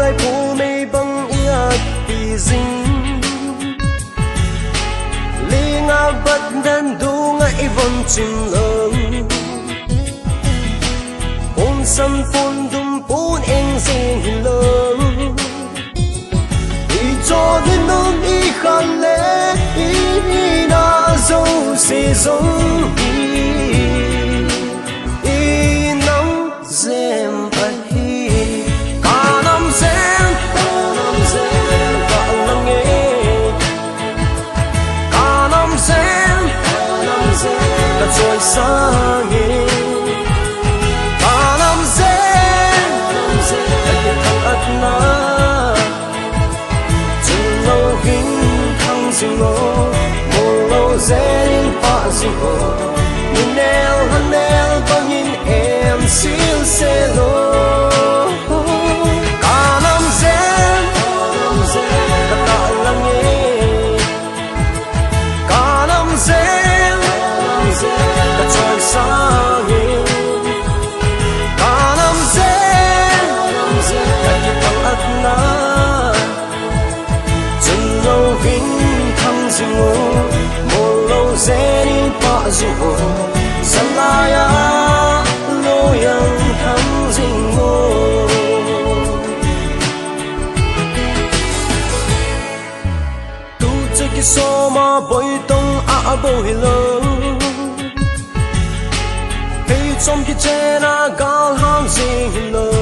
lại phủ mây băng yết tì dinh li nga bất đan du ngại vòng chim lớn ôn sâm phun đum phun anh dinh lớn đi cho đến nông y khăn lẽ y na dâu xì giống y nóng dèm ấy cả năm dèm cả năm nghe cả năm dèm cả trôi xa nghe cả năm dèm cả thằng ắt na chừng lâu hình thăng sinh ngô một lâu dễ phá sinh ngô nhìn neo hắn neo bao nhìn em xíu xe lô cả năm dèm cả tạo lắng nghe cả năm dèm cả trời xa nghe cả năm dèm cả những thằng ắt na chừng lâu hình thăng sinh ngô một lâu dễ phá sinh ngô Salaya loyang thăng dinh ngô tu chơi cái số mà bồi tông bồi lơ hey trong cái trên gal ham dinh lơ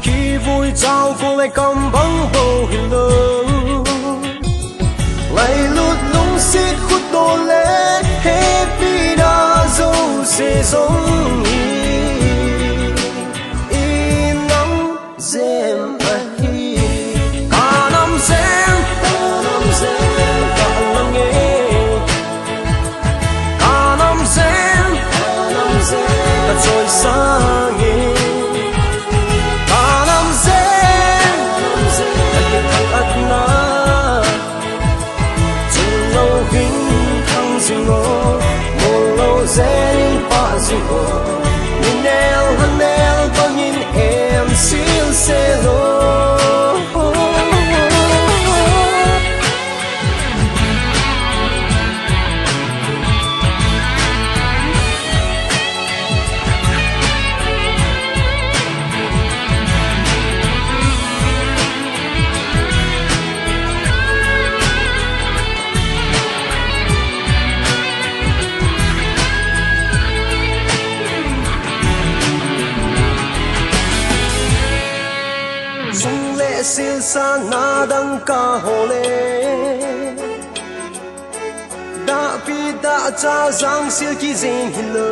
khi vui trao cô lại cầm băng bồi lơ lại lút lung xít khút đồ lệ happy đã dâu sẽ giống y nắng dèm ấy cả năm dèm cả năm nghe cả năm dèm cả trôi xa nghe cả năm dèm cả cái thằng ắt na chừng lâu hình thăng sinh ngô một lâu dễ phá sinh ngô nhìn neo hắn neo bao nhìn em xíu xe lô sil sa na dang ka hole da pi da cha giang sil ki zin hilo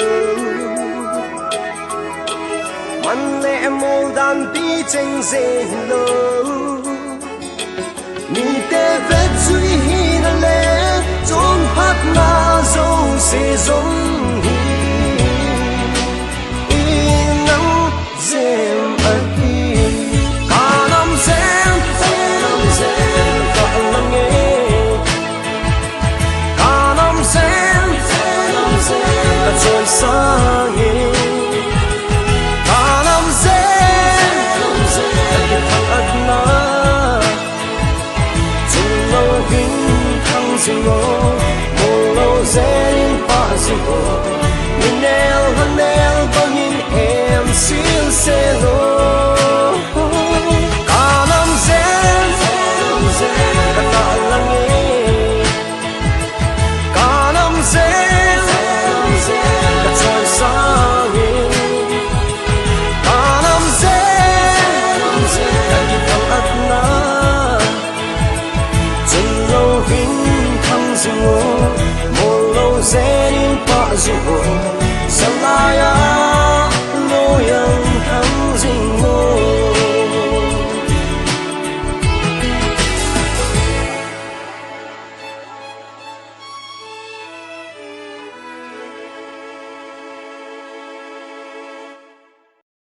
man le mo dan pi cheng ze hilo ni te vet chui hi na le chong phat na zo se zong hi in nang zem a trôi xa nghe cả năm dèm cả cái thằng ắt na chừng lâu hình thăng sinh ngô